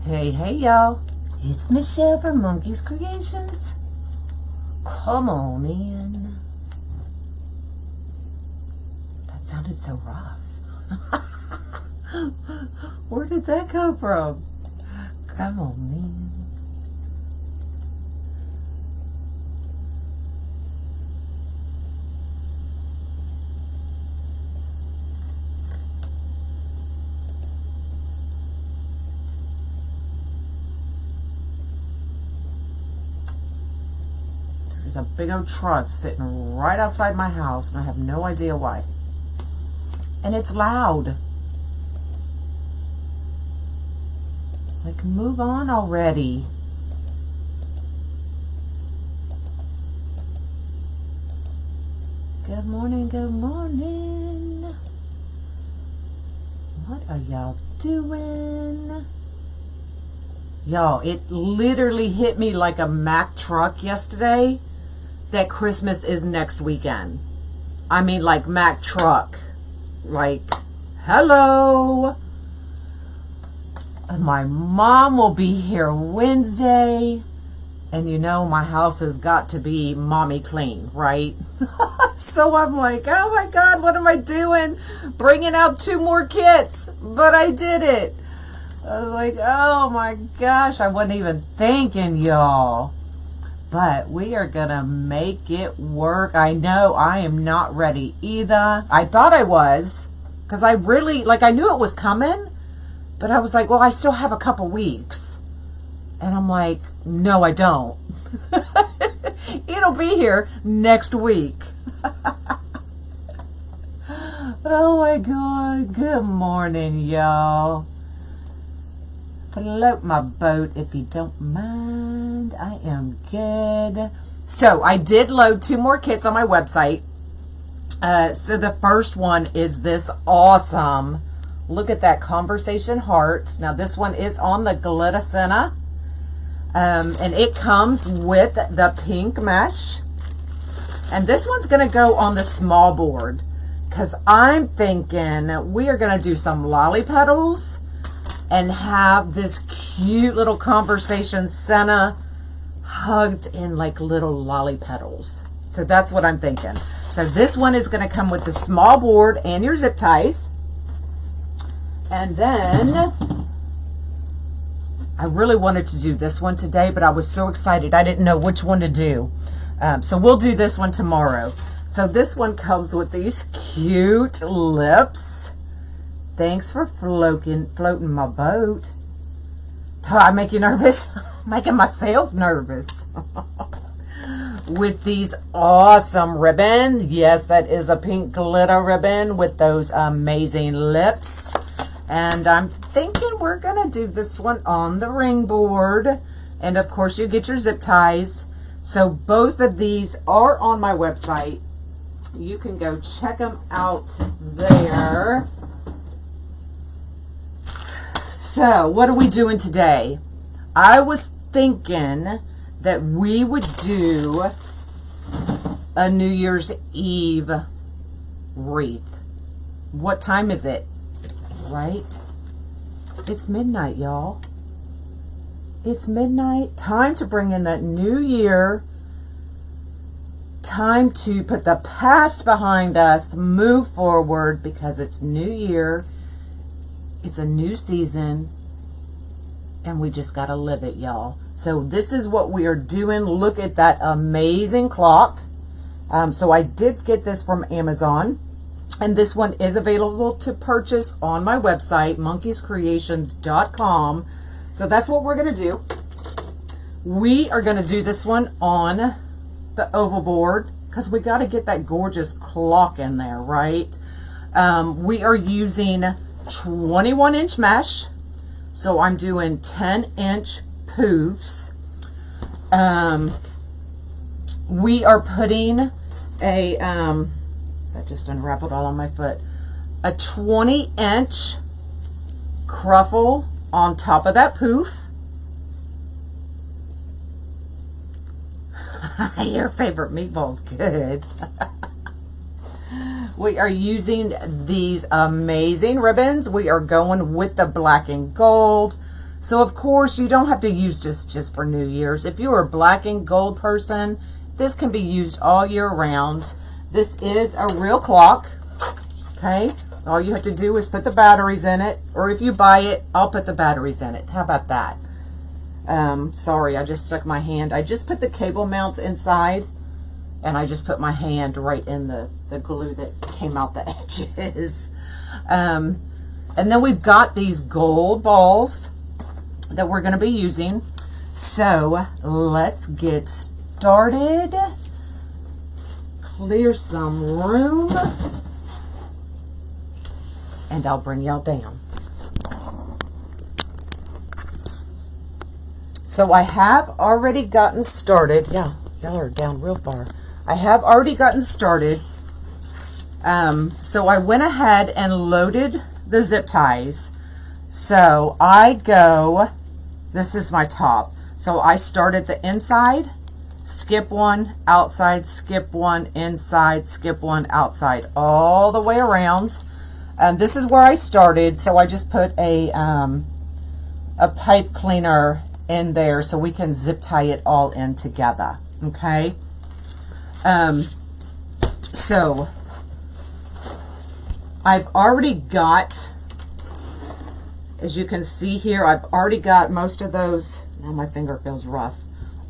Hey y'all, it's Michelle from Monkey's Creations. Come on in. That sounded so rough. Where did that come from? Come on in. There's a big old truck sitting right outside my house, and I have no idea why. And it's loud. Like, move on already. Good morning, good morning. What are y'all doing? Y'all, it literally hit me like a Mack truck yesterday that Christmas is next weekend. I mean, like, Mack truck. Like, hello. My mom will be here Wednesday. And you know, my house has got to be mommy clean, right? So I'm like, oh my God, what am I doing? Bringing out 2 more kits. But I did it. I was like, oh my gosh, I wasn't even thinking, y'all. But we are going to make it work. I know I am not ready either. I thought I was. Because I really, like, I knew it was coming. But I was like, well, I still have a couple weeks. And I'm like, no, I don't. It'll be here next week. Oh my God. Good morning, y'all. Float my boat if you don't mind. I am good. So I did load 2 more kits on my website. So the first one is this awesome. Look at that conversation heart. Now this one is on the glitter center. And it comes with the pink mesh. And this one's going to go on the small board. Because I'm thinking we are going to do some lolly petals. And have this cute little conversation center hugged in like little lolly petals. So that's what I'm thinking. So this one is going to come with the small board and your zip ties. And then I really wanted to do this one today, but I was so excited. I didn't know which one to do. So we'll do this one tomorrow. So this one comes with these cute lips. Thanks for floating my boat. Do I make you nervous? Making myself nervous. With these awesome ribbons. Yes, that is a pink glitter ribbon with those amazing lips. And I'm thinking we're going to do this one on the ring board. And of course you get your zip ties. So both of these are on my website. You can go check them out there. So, what are we doing today? I was thinking that we would do a New Year's Eve wreath. What time is it? Right? It's midnight, y'all. It's midnight. Time to bring in that new year. Time to put the past behind us, move forward because it's New Year. It's a new season, and we just got to live it, y'all. So this is what we are doing. Look at that amazing clock. So I did get this from Amazon, and this one is available to purchase on my website, monkeyscreations.com. So that's what we're going to do. We are going to do this one on the oval board because we got to get that gorgeous clock in there, right? We are using 21-inch mesh, so I'm doing 10-inch poofs. We are putting a that just unraveled all on my foot, a 20-inch cruffle on top of that poof. Your favorite meatball's good. We are using these amazing ribbons. We are going with the black and gold. So of course you don't have to use just for New Year's. If you're a black and gold person, this can be used all year round. This is a real clock. Okay, all you have to do is put the batteries in it, or if you buy it, I'll put the batteries in it. How about that? Sorry, I just stuck my hand. I just put the cable mounts inside, and I just put my hand right in the glue that came out the edges. And then we've got these gold balls that we're going to be using. So let's get started. Clear some room, and I'll bring y'all down. So I have already gotten started. Yeah, y'all are down real far. I have already gotten started. So I went ahead and loaded the zip ties. So I go, this is my top. So I started the inside, skip one, outside, skip one, inside, skip one, outside, all the way around. This is where I started. So I just put a pipe cleaner in there so we can zip tie it all in together. Okay. So I've already got, as you can see here, I've already got most of those. Now my finger feels rough.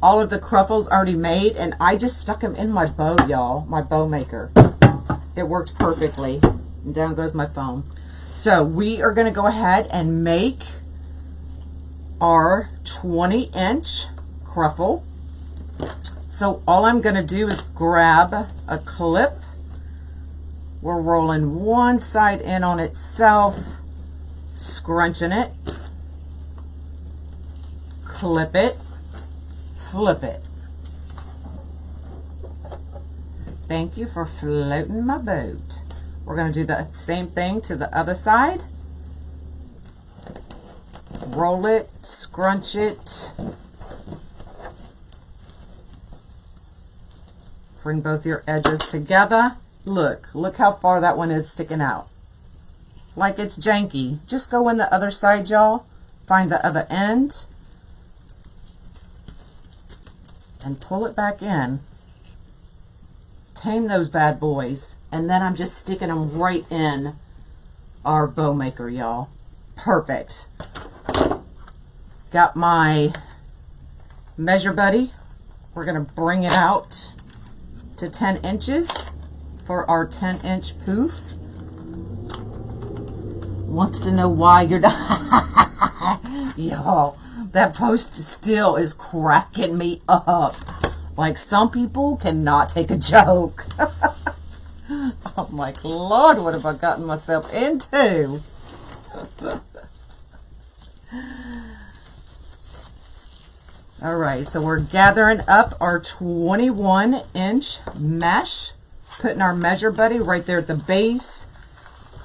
All of the cruffles already made, and I just stuck them in my bow, y'all, my bow maker. It worked perfectly. And down goes my foam. So we are going to go ahead and make our 20-inch cruffle. So all I'm going to do is grab a clip. We're rolling one side in on itself, scrunching it, clip it, flip it. Thank you for floating my boat. We're going to do the same thing to the other side. Roll it, scrunch it. Bring both your edges together. Look how far that one is sticking out. Like it's janky. Just go in the other side, y'all. Find the other end. And pull it back in. Tame those bad boys. And then I'm just sticking them right in our bow maker, y'all. Perfect. Got my measure buddy. We're going to bring it out to 10 inches for our 10-inch poof. Wants to know why you're not. Y'all, that post still is cracking me up. Like, some people cannot take a joke. I'm like, Lord, what have I gotten myself into? All right, so we're gathering up our 21-inch mesh, putting our measure buddy right there at the base,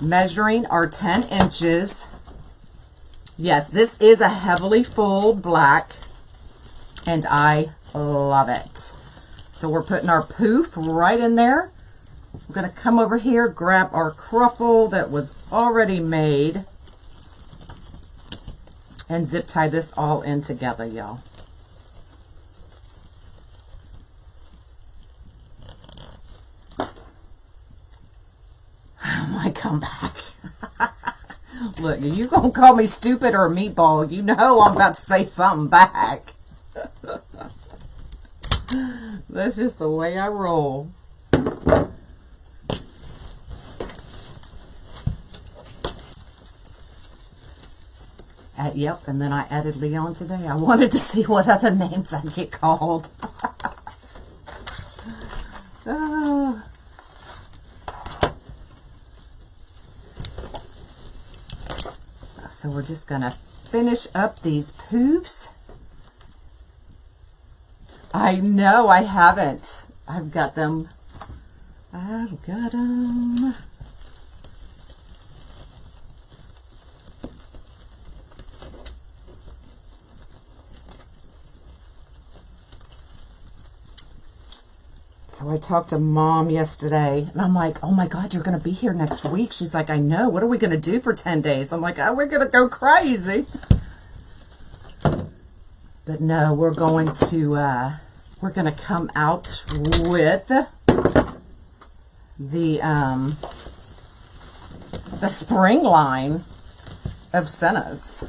measuring our 10 inches. Yes, this is a heavily full black, and I love it. So we're putting our poof right in there. We're going to come over here, grab our cruffle that was already made, and zip tie this all in together, y'all. Oh my comeback. Look, you gonna call me stupid or a meatball, you know I'm about to say something back. That's just the way I roll. Yep, and then I added Leon today. I wanted to see what other names I'd get called. So we're just going to finish up these poofs. I know I haven't. I've got them. I've got them. So I talked to Mom yesterday, and I'm like, oh my God, you're going to be here next week. She's like, I know. What are we going to do for 10 days? I'm like, oh, we're going to go crazy. But no, we're going to come out with the spring line of Sennas.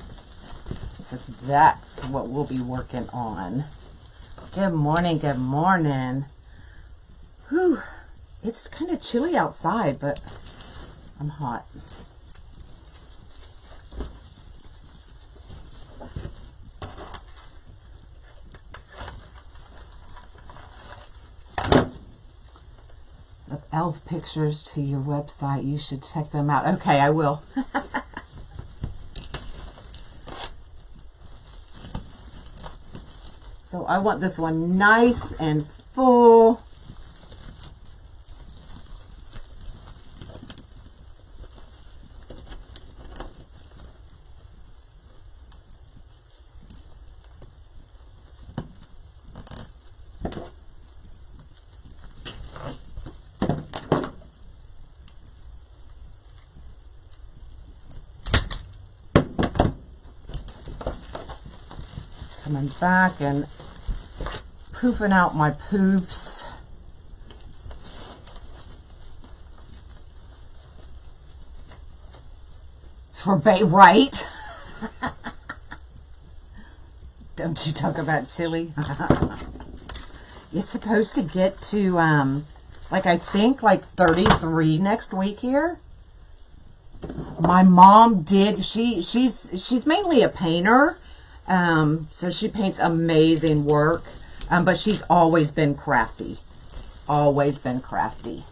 So that's what we'll be working on. Good morning, good morning. Whew, it's kind of chilly outside, but I'm hot. Elf pictures to your website. You should check them out. Okay, I will. So I want this one nice and full. Coming back and poofing out my poofs. For right? Don't you talk about chili? It's supposed to get to like I think like 33 next week here. My mom did, she's mainly a painter. So she paints amazing work, but she's always been crafty. Always been crafty.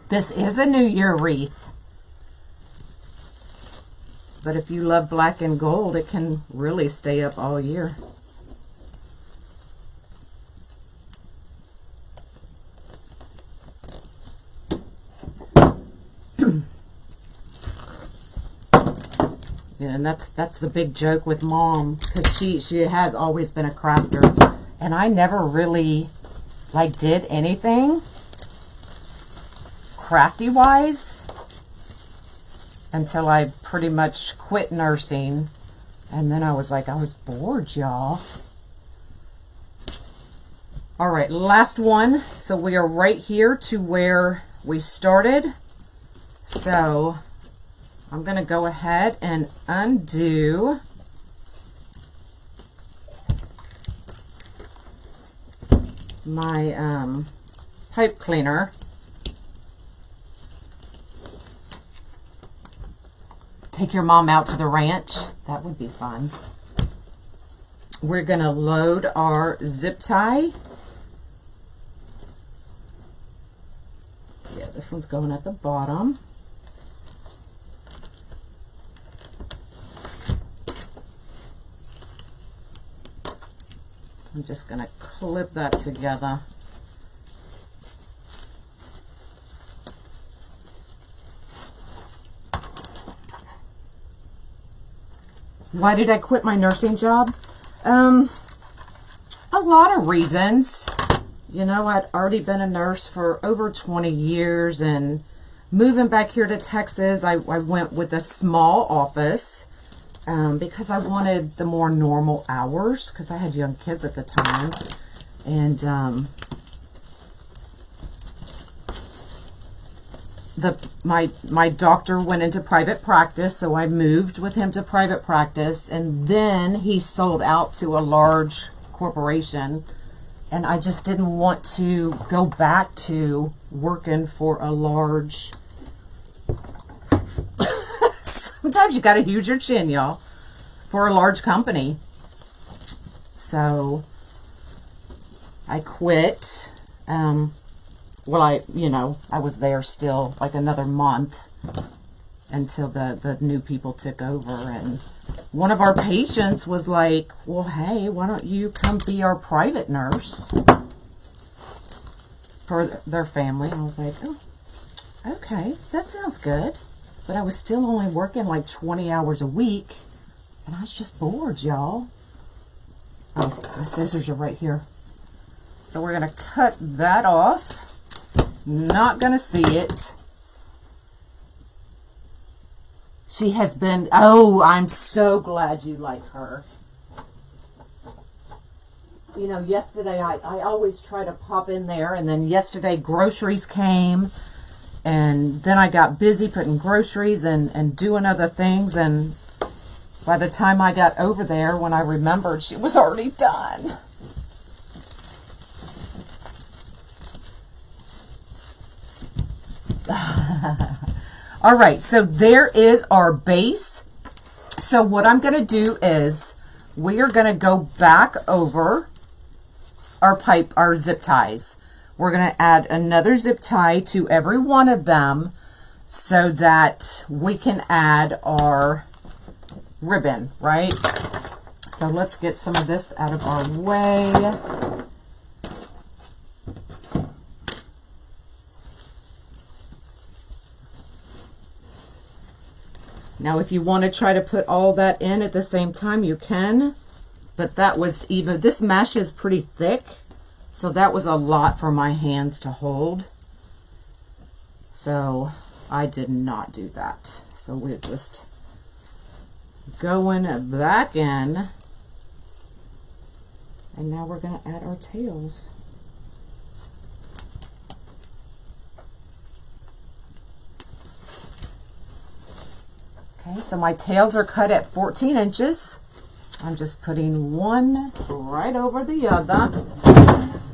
This is a New Year wreath. But if you love black and gold, it can really stay up all year. Yeah, and that's the big joke with Mom, because she has always been a crafter, and I never really like did anything crafty wise until I pretty much quit nursing, and then I was like, I was bored, y'all. All right, last one. So we are right here to where we started. So I'm going to go ahead and undo my pipe cleaner. Take your mom out to the ranch. That would be fun. We're going to load our zip tie. Yeah, this one's going at the bottom. I'm just going to clip that together. Why did I quit my nursing job? A lot of reasons. You know, I'd already been a nurse for over 20 years, and moving back here to Texas, I went with a small office. Because I wanted the more normal hours, because I had young kids at the time, and my doctor went into private practice, so I moved with him to private practice, and then he sold out to a large corporation, and I just didn't want to go back to working for a large. Sometimes you got to use your chin, y'all, for a large company. So I quit. Well, I was there still like another month until the new people took over. And one of our patients was like, well, hey, why don't you come be our private nurse for their family? And I was like, oh, okay, that sounds good. But I was still only working like 20 hours a week, and I was just bored, y'all. Oh, my scissors are right here. So we're going to cut that off. Not going to see it. She has been, oh, I'm so glad you like her. You know, yesterday I always try to pop in there, and then yesterday groceries came, and then I got busy putting groceries and doing other things, and by the time I got over there, when I remembered, she was already done. All right, so there is our base. So what I'm going to do is we are going to go back over our zip ties. We're going to add another zip tie to every one of them so that we can add our ribbon, right? So let's get some of this out of our way. Now, if you want to try to put all that in at the same time, you can. But that was even, this mesh is pretty thick, so that was a lot for my hands to hold. So I did not do that. So we're just going back in. And now we're going to add our tails. Okay, so my tails are cut at 14 inches. I'm just putting one right over the other.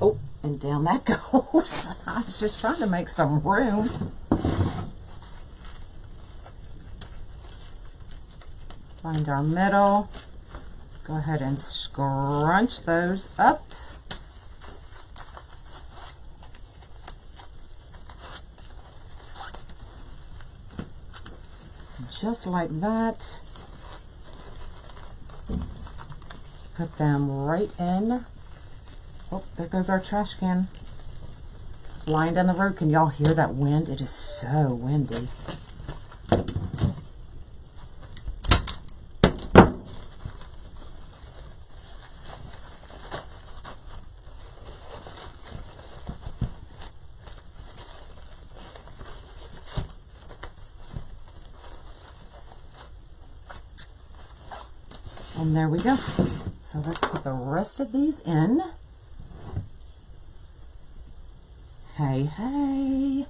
Oh, and down that goes. I was just trying to make some room. Find our middle. Go ahead and scrunch those up. Just like that. Put them right in. Oh, there goes our trash can. Flying down the road. Can y'all hear that wind? It is so windy. And there we go. So let's put the rest of these in. Hey, hey.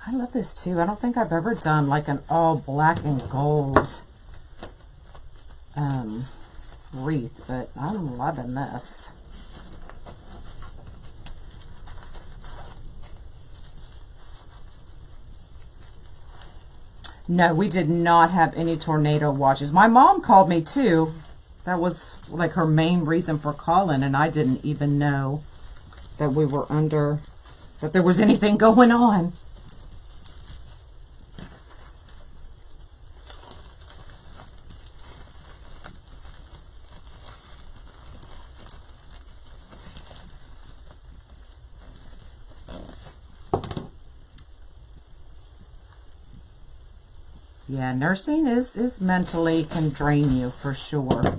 I love this too. I don't think I've ever done like an all black and gold wreath, but I'm loving this. No, we did not have any tornado watches. My mom called me too. That was like her main reason for calling, and I didn't even know that we were under, that there was anything going on. Yeah, nursing is mentally can drain you for sure.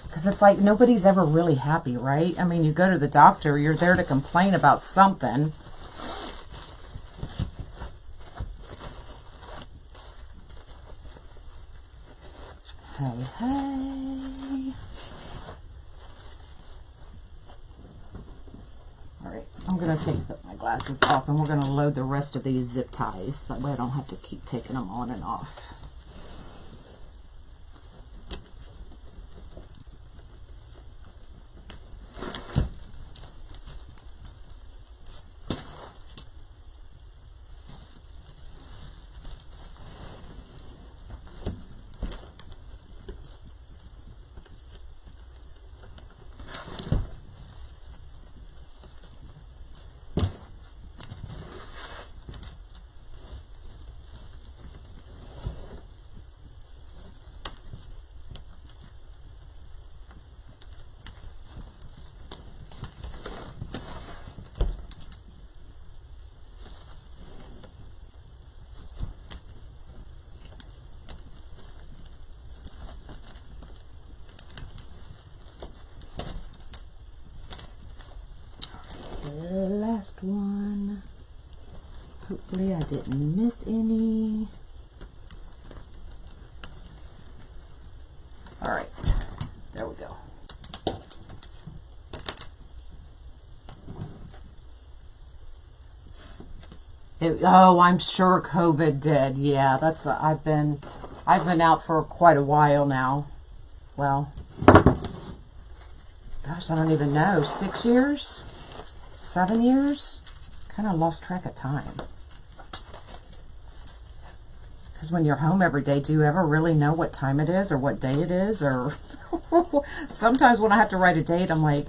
Because it's like nobody's ever really happy, right? I mean, you go to the doctor, you're there to complain about something. Hey, hey. I'm going to put my glasses off, and we're going to load the rest of these zip ties. That way I don't have to keep taking them on and off. Hopefully I didn't miss any. All right, there we go. Oh, I'm sure COVID did. Yeah, that's I've been out for quite a while now. Well, gosh, I don't even know. 6 years? 7 years? Kind of lost track of time. Because when you're home every day, do you ever really know what time it is or what day it is? Or sometimes when I have to write a date, I'm like,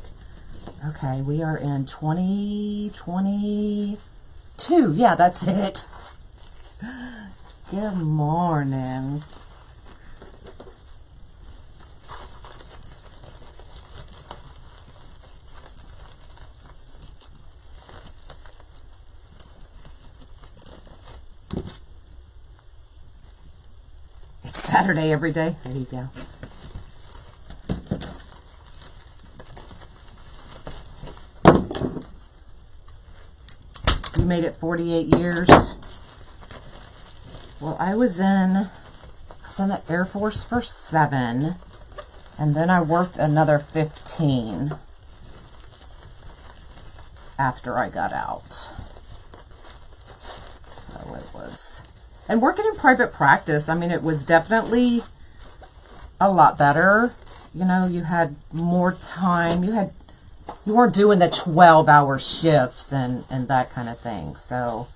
okay, we are in 2022. Yeah, that's it. Good morning. It's Saturday every day. There you go. You made it 48 years. Well, I was in the Air Force for 7, and then I worked another 15 after I got out. So it was, and working in private practice, I mean, it was definitely a lot better. You know, you had more time. You weren't doing the 12-hour shifts and that kind of thing. So,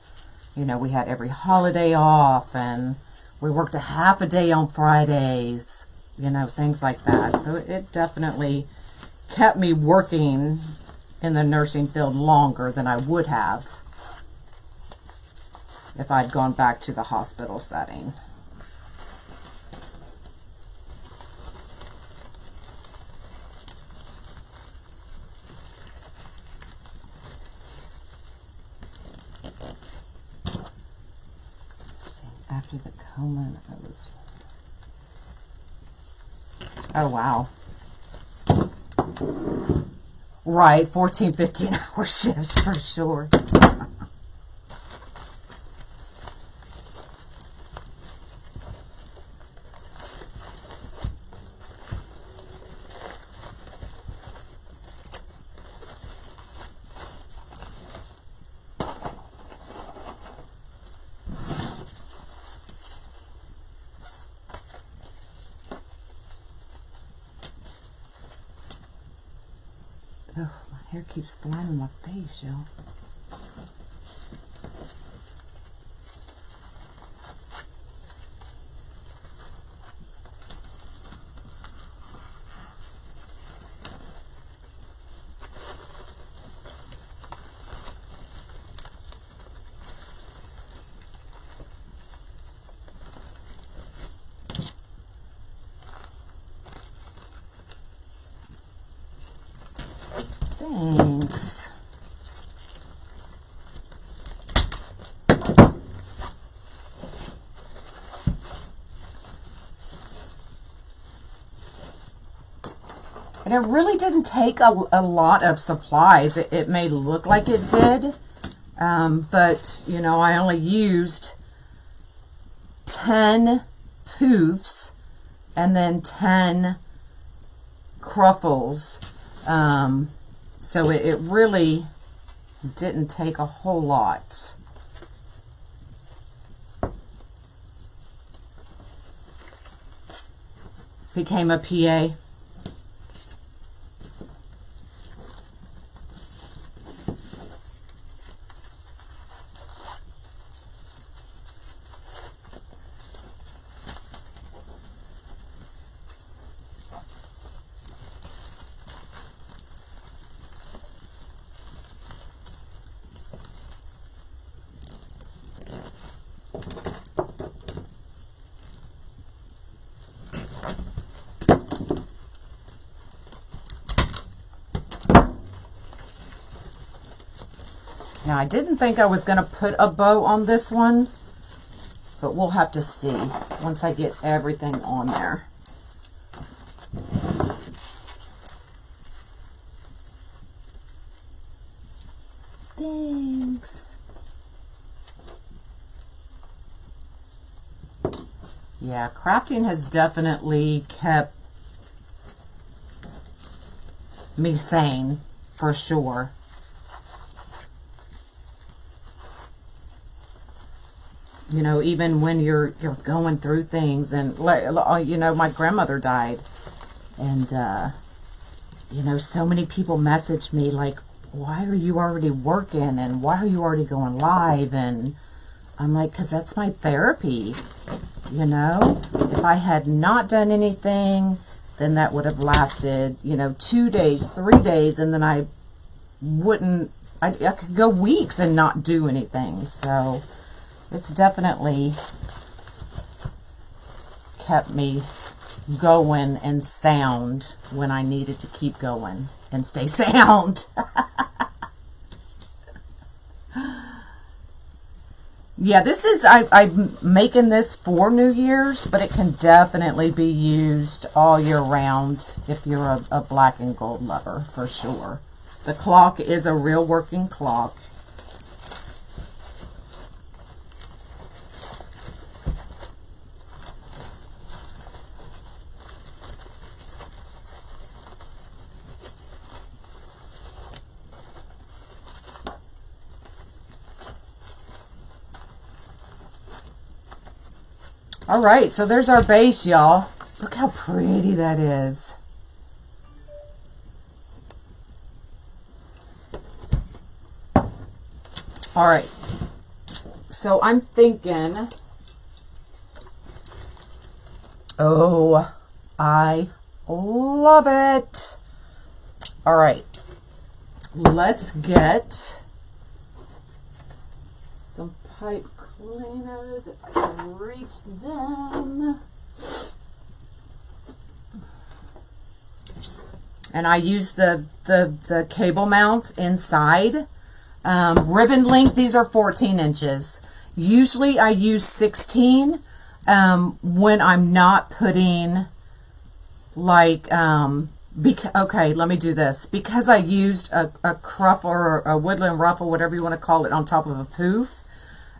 you know, we had every holiday off, and we worked a half a day on Fridays, you know, things like that. So it definitely kept me working in the nursing field longer than I would have if I'd gone back to the hospital setting. After the coma, I was... Oh, wow. Right, 14, 15-hour shifts for sure. Oh, my hair keeps flying in my face, y'all. Thanks. And it really didn't take a lot of supplies. It may look like it did, but, you know, I only used 10 poofs and then 10 cruffles. So it really didn't take a whole lot. Became a PA. Now, I didn't think I was going to put a bow on this one, but we'll have to see once I get everything on there. Thanks. Yeah, crafting has definitely kept me sane, for sure. You know, even when you're going through things, and you know, my grandmother died, and you know, so many people message me like, why are you already working, and why are you already going live? And I'm like, because that's my therapy. You know, if I had not done anything, then that would have lasted, you know, 2 days, 3 days, and then I could go weeks and not do anything. So it's definitely kept me going and sound when I needed to keep going and stay sound. Yeah, this is, I'm making this for New Year's, but it can definitely be used all year round if you're a black and gold lover, for sure. The clock is a real working clock. All right, so there's our base, y'all. Look how pretty that is. All right, so I'm thinking, oh, I love it. All right, let's get some pipe cleaners, if I can reach them. And I use the cable mounts inside. Ribbon length, these are 14 inches. Usually I use 16 when I'm not putting like, okay, let me do this. Because I used a cruff or a woodland ruffle, whatever you want to call it, on top of a poof,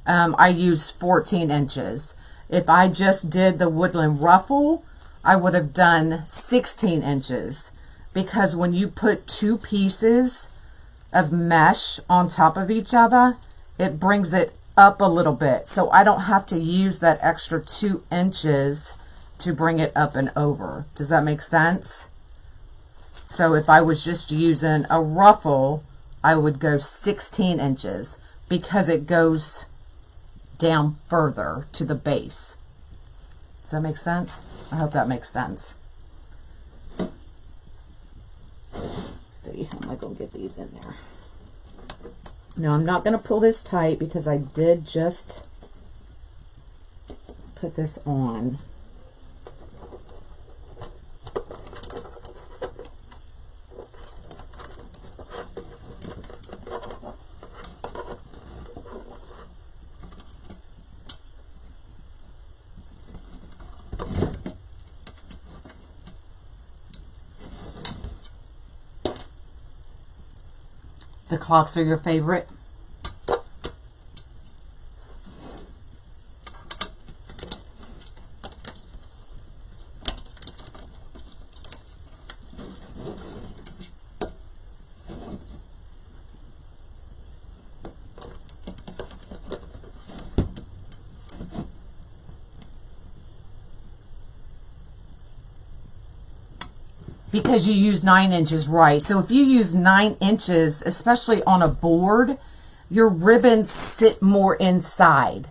I used 14 inches. If I just did the woodland ruffle, I would have done 16 inches. Because when you put two pieces of mesh on top of each other, it brings it up a little bit. So I don't have to use that extra 2 inches to bring it up and over. Does that make sense? So if I was just using a ruffle, I would go 16 inches because it goes down further to the base. Does that make sense? I hope that makes sense. Let's see, how am I going to get these in there? Now, I'm not going to pull this tight because I did just put this on. The clocks are your favorite? Because you use 9 inches, right? So if you use 9 inches, especially on a board, your ribbons sit more inside.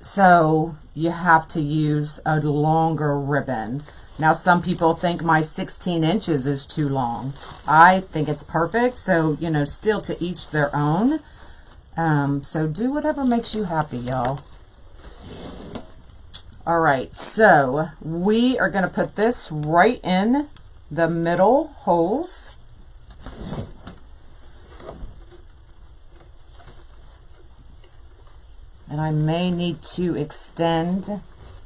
So you have to use a longer ribbon. Now, some people think my 16 inches is too long. I think it's perfect. So, you know, still to each their own. So do whatever makes you happy, y'all. All right, so we are going to put this right in the middle holes. And I may need to extend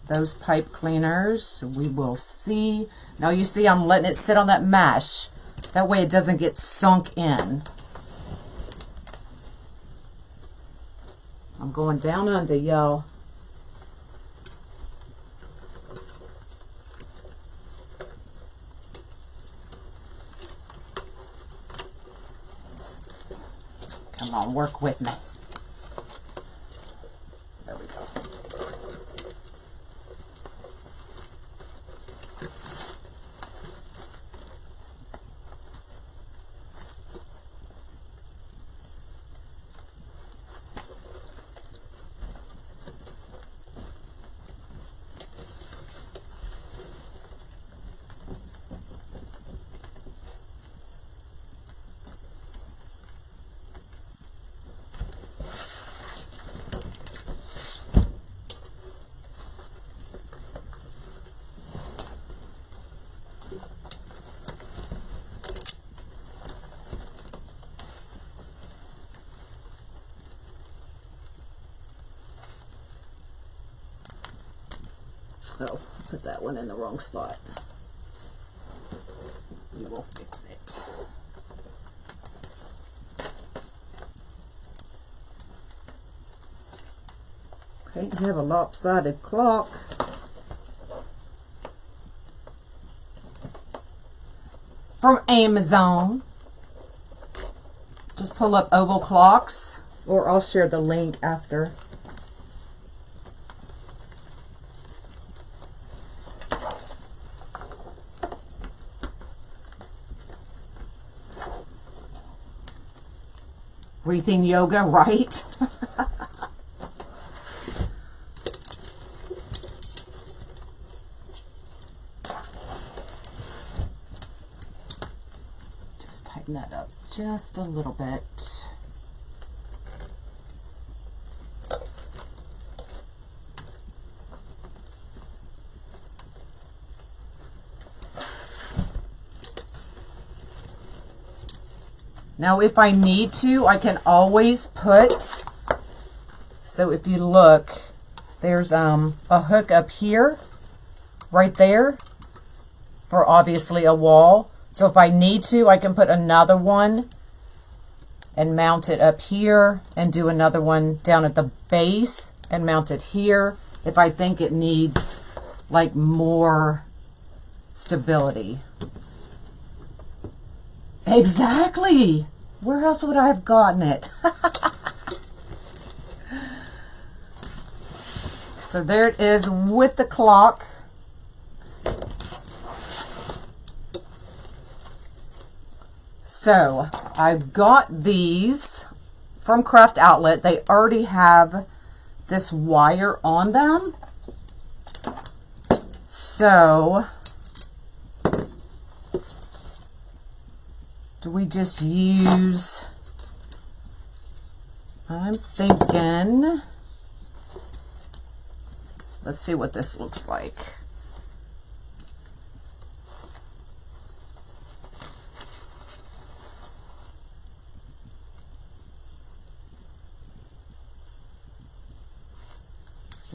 those pipe cleaners. We will see. Now you see I'm letting it sit on that mesh. That way it doesn't get sunk in. I'm going down under, y'all. Come on, work with me. There we go. Oh, put that one in the wrong spot. We will fix it. Okay, you have a lopsided clock. From Amazon. Just pull up oval clocks, or I'll share the link after. Wreathing yoga, right? Just tighten that up just a little bit. Now, if I need to, I can always put, so if you look, there's a hook up here, right there, for obviously a wall. So if I need to, I can put another one and mount it up here, and do another one down at the base and mount it here if I think it needs like more stability. Exactly. Where else would I have gotten it? So there it is with the clock. So I've got these from Craft Outlet. They already have this wire on them. So do we just use, I'm thinking, let's see what this looks like.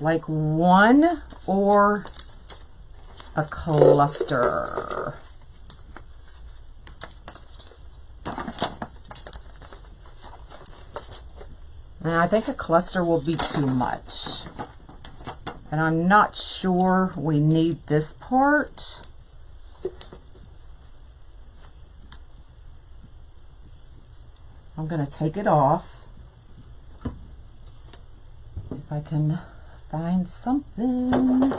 Like one or a cluster. And I think a cluster will be too much. And I'm not sure we need this part. I'm going to take it off. If I can find something.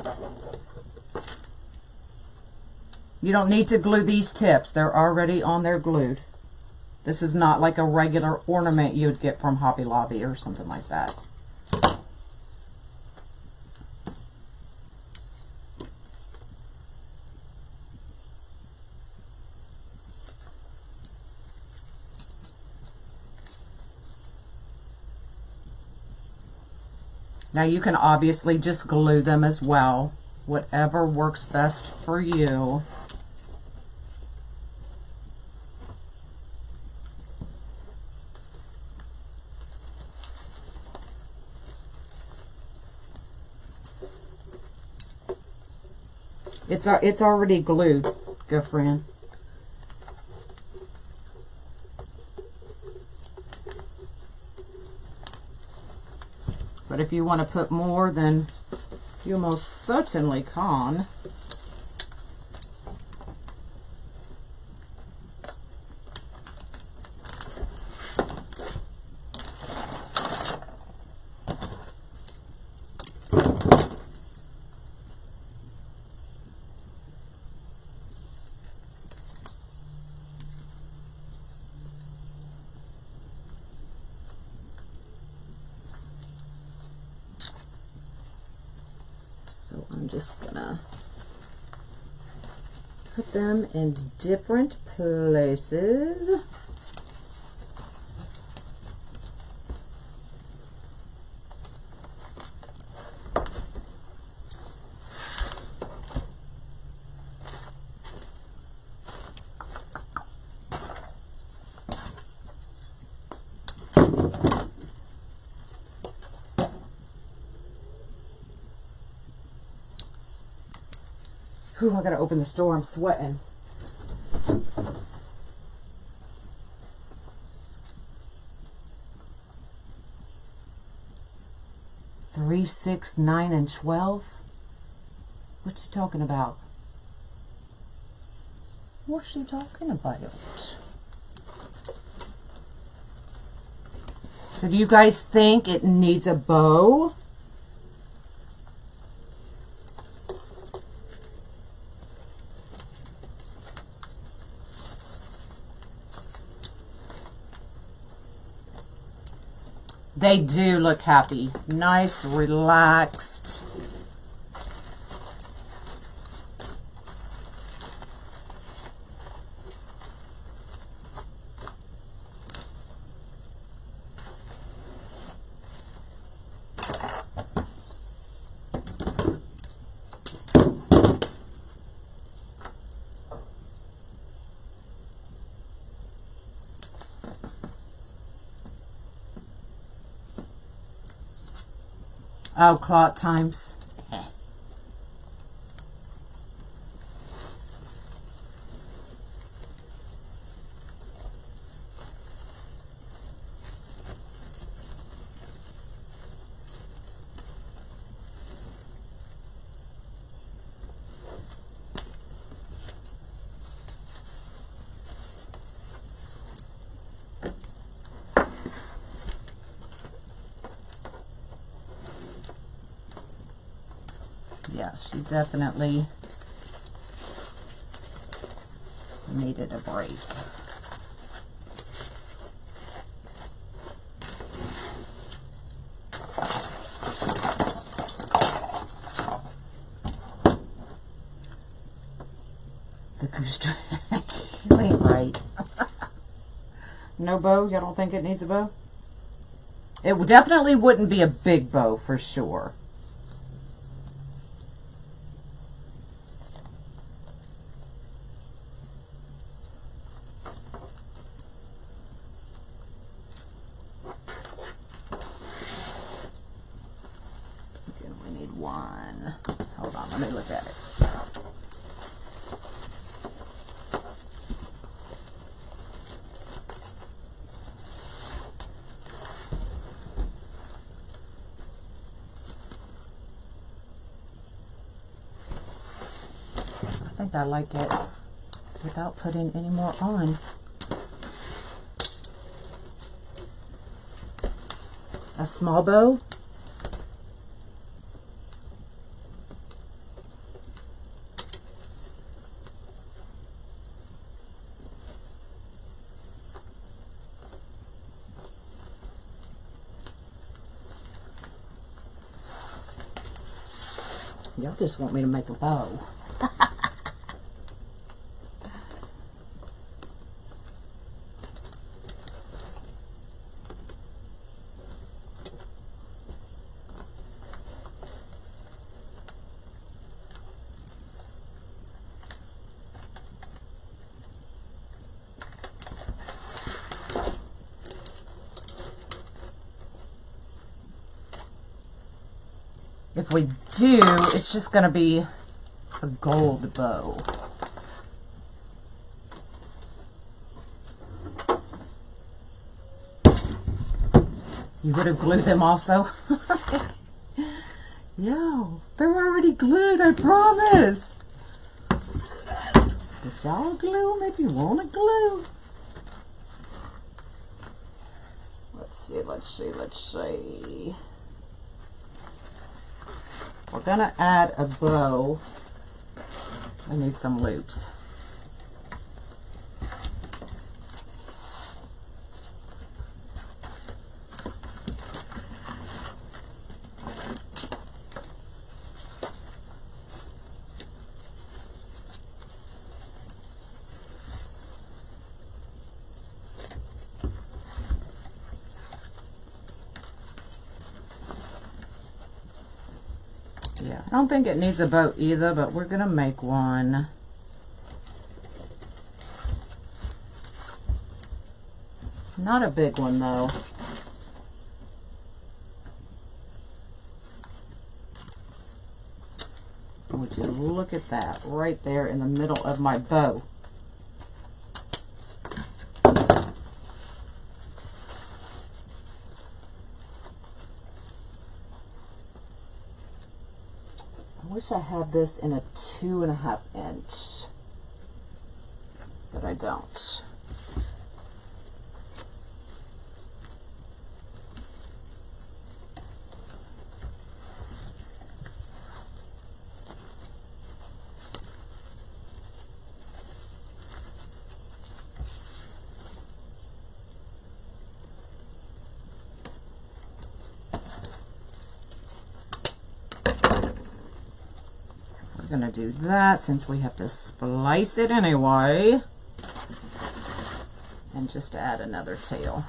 You don't need to glue these tips. They're already on there glued. This is not like a regular ornament you'd get from Hobby Lobby or something like that. Now you can obviously just glue them as well, whatever works best for you. It's already glued, girlfriend. But if you want to put more, then you most certainly can. So I'm just gonna put them in different places. Ooh, I gotta open this door, I'm sweating. Three, 6, 9, and 12. What you talking about? What's she talking about? So do you guys think it needs a bow? They do look happy. Nice, relaxed. Oh, clock times. Yeah, she definitely needed a break. The goose you ain't right. No bow? Y'all don't think it needs a bow? It definitely wouldn't be a big bow for sure. Again, we need one. Hold on, let me look at it. I think I like it without putting any more on. A small bow. Y'all just want me to make a bow. If we do, it's just going to be a gold bow. You would have glued them also? Yo, they're already glued, I promise. Did y'all glue them if you want to glue? Let's see, let's see, let's see. We're gonna add a bow. I need some loops. Yeah, I don't think it needs a bow either, but we're gonna make one. Not a big one though. Would you look at that right there in the middle of my bow? I wish I had this in a 2.5 inch, but I don't. We're going to do that since we have to splice it anyway. And just add another tail.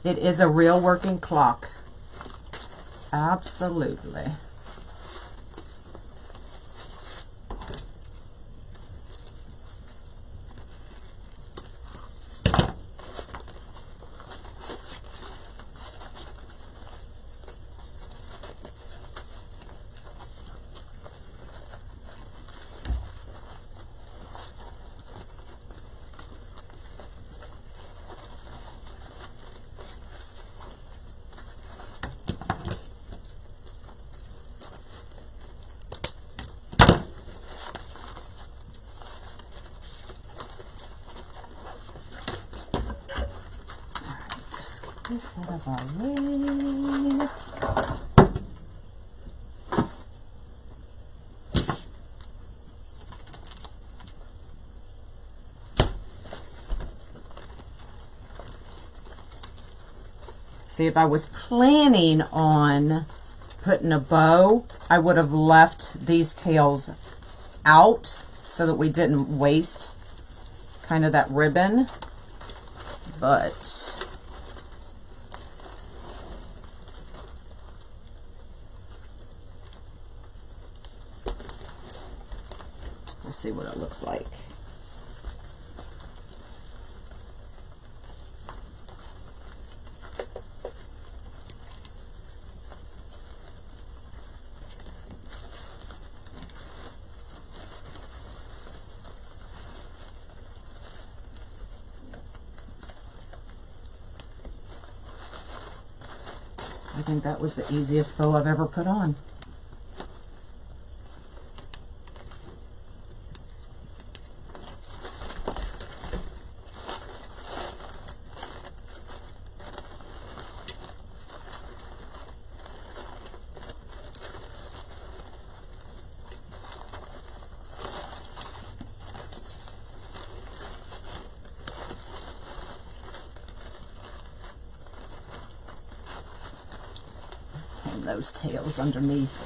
It is a real working clock. Absolutely. This out of our way. See, if I was planning on putting a bow, I would have left these tails out so that we didn't waste kind of that ribbon, but we'll see what it looks like. I think that was the easiest bow I've ever put on. Those tails underneath.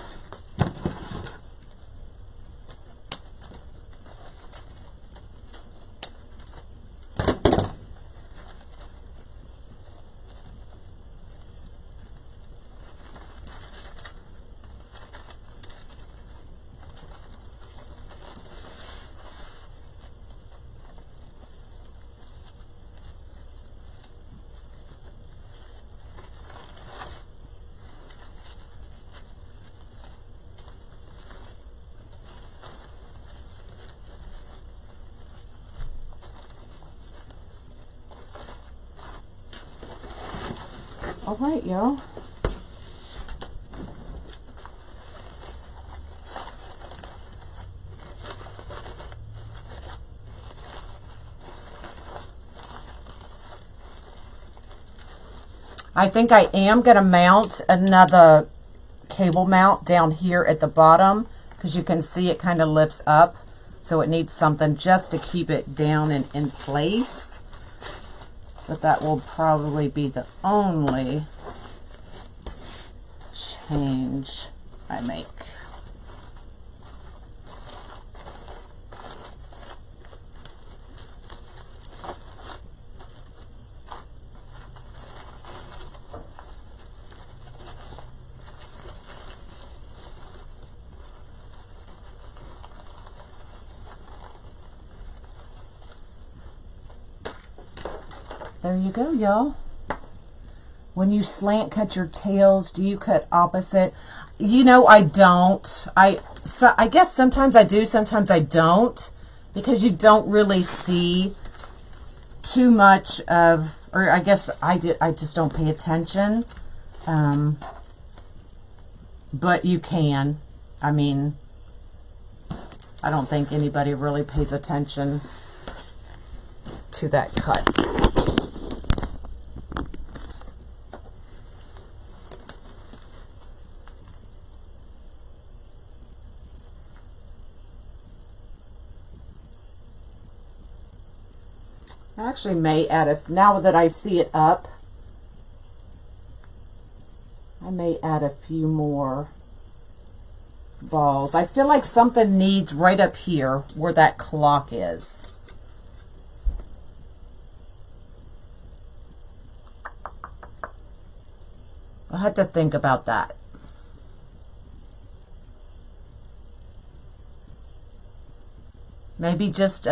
All right, y'all. I think I am going to mount another cable mount down here at the bottom because you can see it kind of lifts up So it needs something just to keep it down and in place. But that will probably be the only change I make. There you go, y'all. When you slant cut your tails, do you cut opposite? You know, I don't. I guess sometimes I do, sometimes I don't, because you don't really see too much of, or I guess I just don't pay attention. But you can. I mean, I don't think anybody really pays attention to that cut. I actually may add now that I see it up, I may add a few more balls. I feel like something needs right up here where that clock is. I'll have to think about that. Maybe just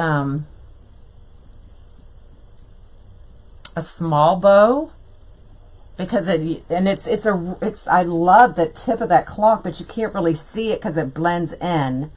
a small bow, because I love the tip of that clock, but you can't really see it because it blends in.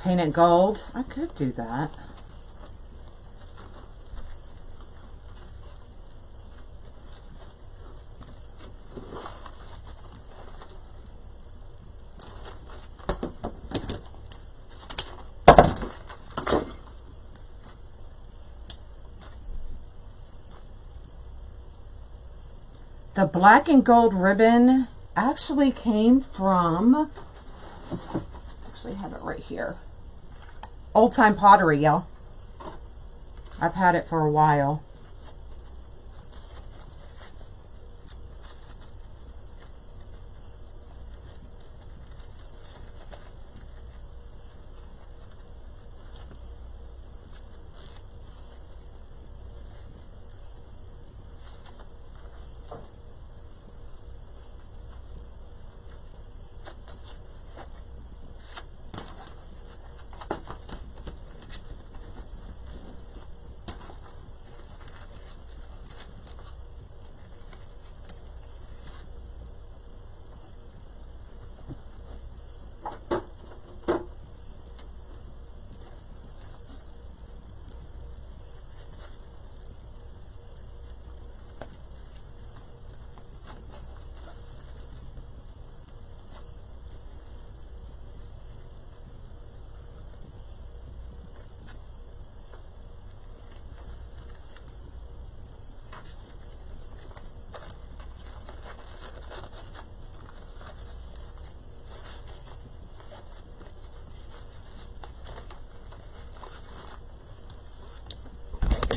Paint it gold. I could do that. The black and gold ribbon actually came from, actually have it right here. Old Time Pottery, y'all. I've had it for a while.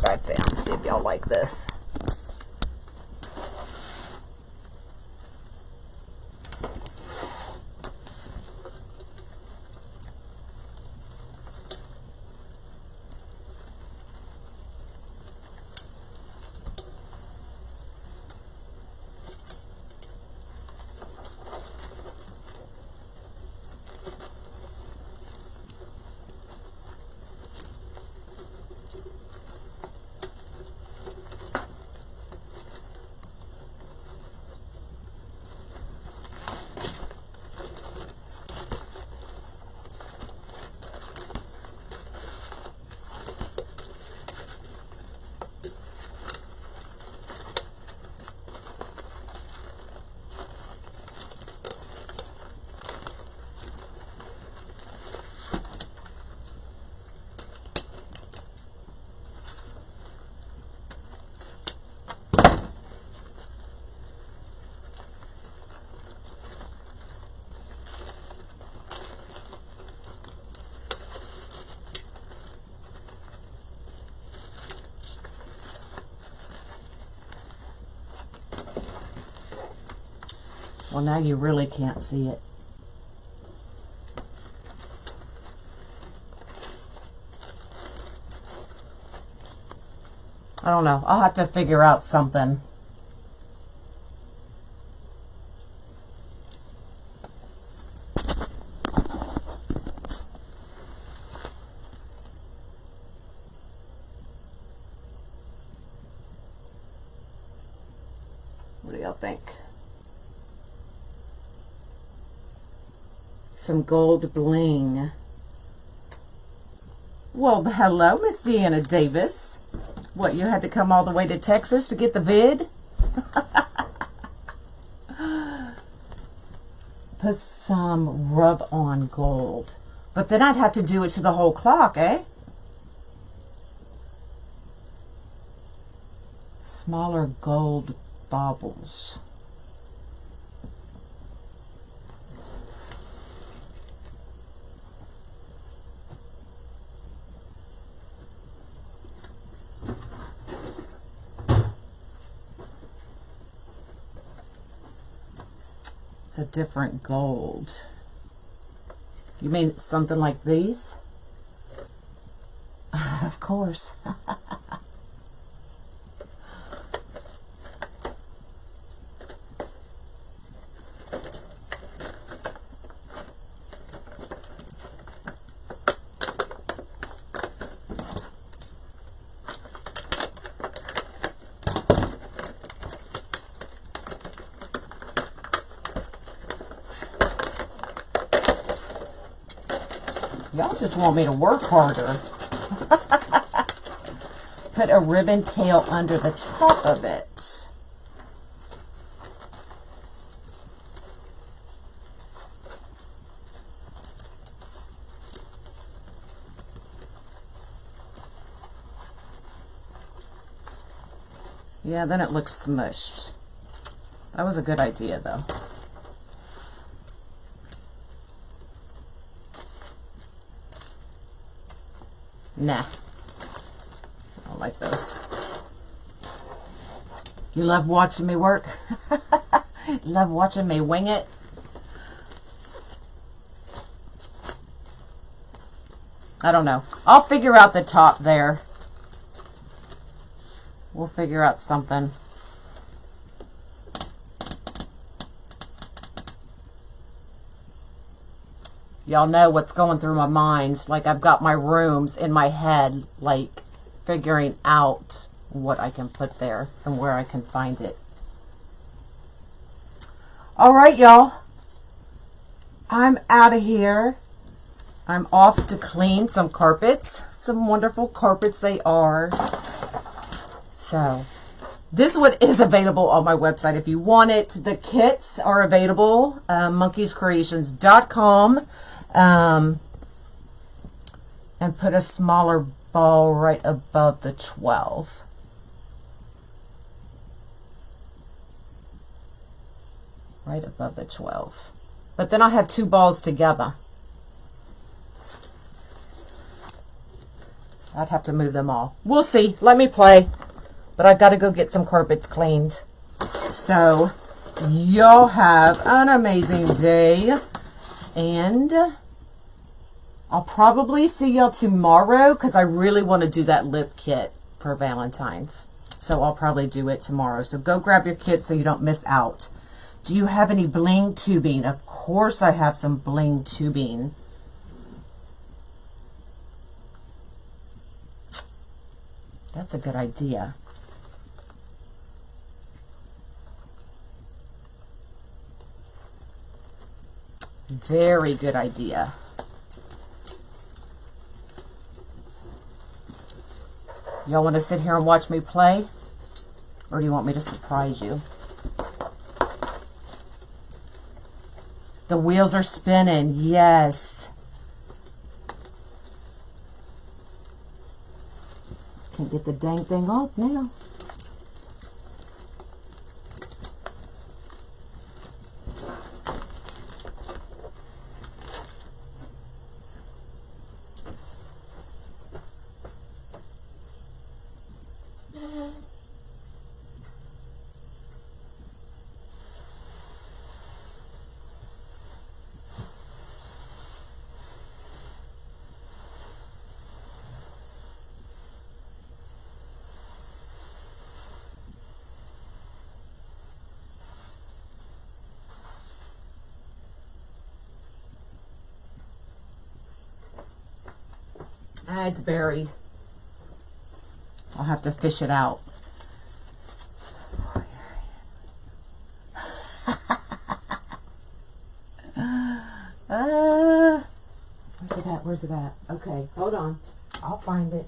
Back down, see if y'all like this. Well, now you really can't see it. I don't know. I'll have to figure out something. What do y'all think? Some gold bling. Well, hello, Miss Deanna Davis. What, you had to come all the way to Texas to get the vid? Put some rub-on gold. But then I'd have to do it to the whole clock, eh? Smaller gold baubles. It's a different gold. You mean something like these? Of course. Y'all just want me to work harder. Put a ribbon tail under the top of it. Yeah, then it looks smushed. That was a good idea, though. Nah, I don't like those. You love watching me work? Love watching me wing it? I don't know. I'll figure out the top there. We'll figure out something. Y'all know what's going through my mind. Like, I've got my rooms in my head, like, figuring out what I can put there and where I can find it. All right, y'all. I'm out of here. I'm off to clean some carpets. Some wonderful carpets they are. So, this one is available on my website if you want it. The kits are available, monkeyscreations.com. And put a smaller ball right above the 12. Right above the 12. But then I have two balls together. I'd have to move them all. We'll see. Let me play. But I've got to go get some carpets cleaned. So, y'all have an amazing day. And I'll probably see y'all tomorrow because I really want to do that lip kit for Valentine's. So I'll probably do it tomorrow. So go grab your kit so you don't miss out. Do you have any bling tubing? Of course I have some bling tubing. That's a good idea. Very good idea. Y'all want to sit here and watch me play? Or do you want me to surprise you? The wheels are spinning. Yes. Can't get the dang thing off now. Ah, it's buried. I'll have to fish it out. Where's it at? Where's it at? Okay, hold on. I'll find it.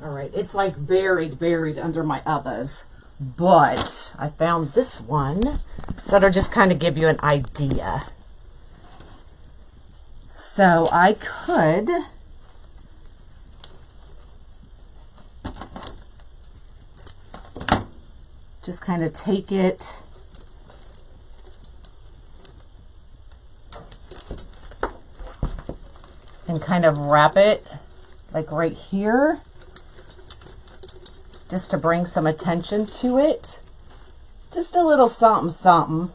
All right, it's like buried under my others, but I found this one, so it'll just kind of give you an idea. So I could just kind of take it and kind of wrap it like right here, just to bring some attention to it. Just a little something, something.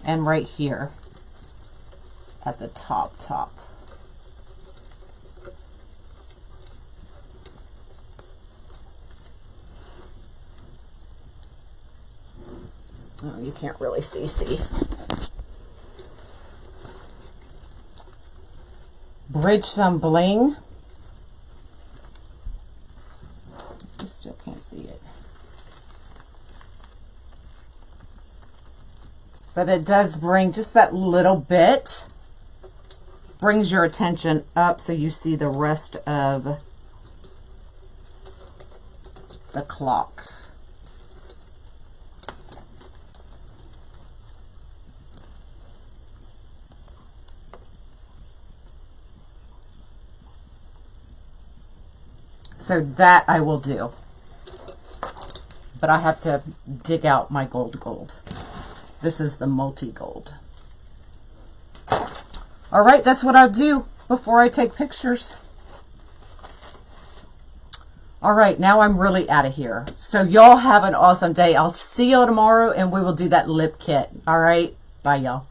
And right here at the top. Oh, you can't really see. Bridge some bling. You still can't see it. But it does bring just that little bit, brings your attention up so you see the rest of the clock. So that I will do. But I have to dig out my gold. This is the multi-gold. All right, that's what I'll do before I take pictures. All right, now I'm really out of here. So y'all have an awesome day. I'll see y'all tomorrow and we will do that lip kit. All right, bye y'all.